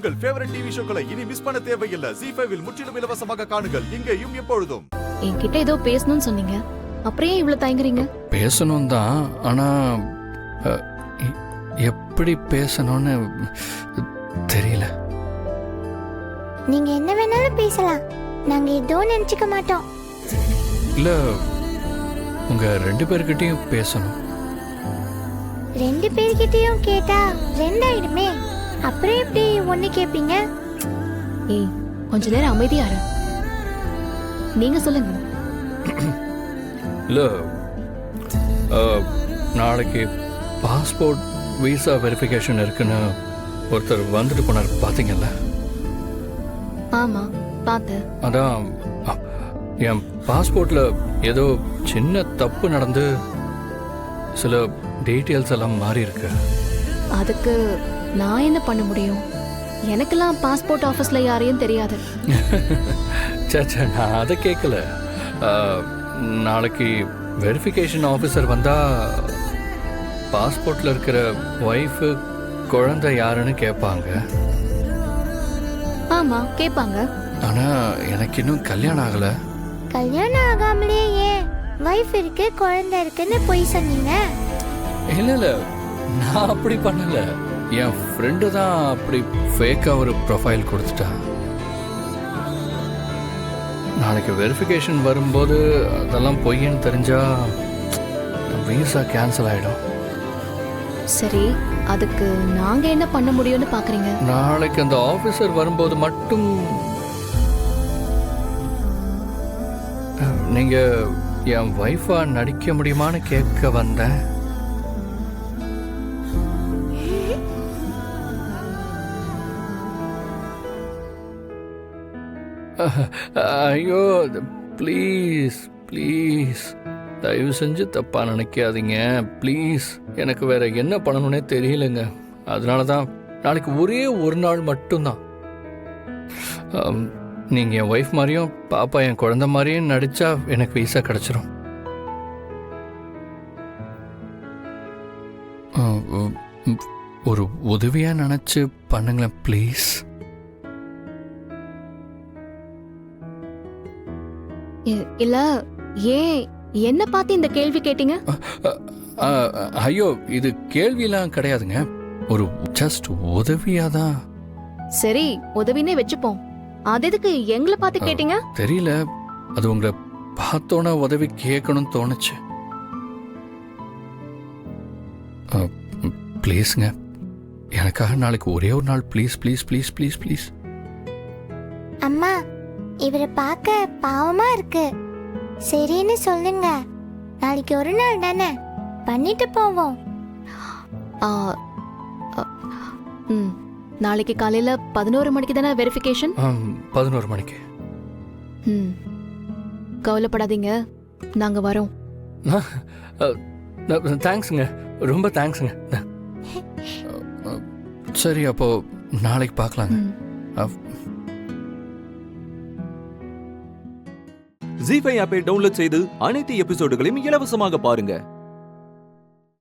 உங்கள் favourite TV ஷோக்களை இனி miss பண்ண தேவையில்லை. ZEE5 இல் முற்றிலும் இலவசமாக காணுங்கள், இங்கேயும் எப்பொழுதும். என்கிட்ட ஏதோ பேசணும்னு சொன்னீங்க, அப்புறம் ஏன் இவ்வளவு தயங்குறீங்க? பேசணும் தான், ஆனா எப்படி பேசணும்னு தெரியல. நீங்க என்ன வேணாலும் பேசலாம், நாங்க எதுவும் நினைச்சுக்க மாட்டோம். இல்ல, உங்க 2 பேர்கிட்டயும் பேசணும். 2 பேர்கிட்டயும் கேட்டா 2 ஆயிடுமே, அப்புறம் எப்படி ஒண்ணு கேப்பீங்க? ஏய், கொஞ்ச நேரம் அமைதியா இரு. நீங்க சொல்லுங்க. இல்ல, நாளைக்கு பாஸ்போர்ட் விசா வெரிஃபிகேஷன் இருக்குன்னு ஒருத்தர் வந்துட்டு போனார், பாத்தீங்கல்ல? ஆமா, பார்த்தேன். அதான் என் பாஸ்போர்ட்ல ஏதோ சின்ன தப்பு நடந்து சில டீட்டெயில்ஸ் எல்லாம் மாறி இருக்கு. அதுக்கு நான் என்ன பண்ண முடியும்? எனக்கெல்லாம் பாஸ்போர்ட் ஆஃபீஸ்ல யாரையும் தெரியாது. சே, நான் அதை கேட்கல. நாளைக்கு வெரிஃபிகேஷன் ஆஃபீஸர் வந்தா பாஸ்போர்ட்ல இருக்கிற ஒய்ஃபு குழந்தை யாருன்னு கேட்பாங்க. ஆமா, கேட்பாங்க. ஆனா எனக்கு இன்னும் கல்யாணம் ஆகல. கல்யாணம் ஆகாமலே ஏன் வைஃப் இருக்கு குழந்தை இருக்குன்னு பொய் சொன்னீங்க? இல்ல, நான் அப்படி பண்ணல. என் ஃப்ரெண்டு தான் அப்படி ஃபேக்கா ஒரு ப்ரொஃபைல் கொடுத்துட்டா. நாளைக்கு வெரிஃபிகேஷன் வரும்போது அதெல்லாம் பொய்ன்னு தெரிஞ்சா வீசா கேன்சல் ஆயிடும். சரி, அதுக்கு நாங்க என்ன பண்ண முடியும்னு பாக்குறீங்க? நாளைக்கு அந்த ஆபீசர் வரும்போது மட்டும் நீங்க என் வைஃபா நடிக்க முடியுமான்னு கேட்க வந்தேன். ஐயோ, ப்ளீஸ் ப்ளீஸ், தயவு செஞ்சு தப்பா நினைக்காதீங்க ப்ளீஸ். எனக்கு வேற என்ன பண்ணணும்னே தெரியலங்க. அதனால தான் நாளைக்கு ஒரே ஒரு நாள் மட்டும்தான். நீங்கள் என் ஒய்ஃப் மாதிரியும் பாப்பா என் குழந்தை மாதிரியும் நடித்தா எனக்கு வீசா கிடச்சிரும். ஒரு உதவியாக நினச்சி பண்ணுங்களேன் ப்ளீஸ். இல்ல, ஏன் என்ன பார்த்து இந்த கேள்வி கேட்டீங்க? ஐயோ, இது கேள்வியெல்லாம் கிடையாதுங்க. ஒரு ஜஸ்ட் உதவியாதான். சரி, உதவினே வச்சுப்போம். அது எதுக்கு எங்களை பார்த்து கேட்டீங்க? தெரியல, அது உங்களை பார்த்தோன்னா உதவி கேட்கணும்னு தோணுச்சு. ப்ளீஸுங்க, எனக்காக நாளைக்கு ஒரே ஒரு நாள் please please please please please. அம்மா, இவரை பார்க்க பாவமா இருக்கு, சரின்னு சொல்லுங்க. நாளைக்கு ஒரு நாள் தானே, பண்ணிட்டு போவோம். நாளைக்கு காலையில 11 மணிக்கு தானே வெரிஃபிகேஷன்? 11 மணிக்கு. கவலைப்படாதீங்க, நாங்க வரோம். தேங்க்ஸுங்க, ரொம்ப தேங்க்ஸுங்க. சரி, அப்போ நாளைக்கு பார்க்கலாங்க. ZEE5 ஆப்பை டவுன்லோட் செய்து அனைத்து எபிசோடுகளையும் இலவசமாக பாருங்க.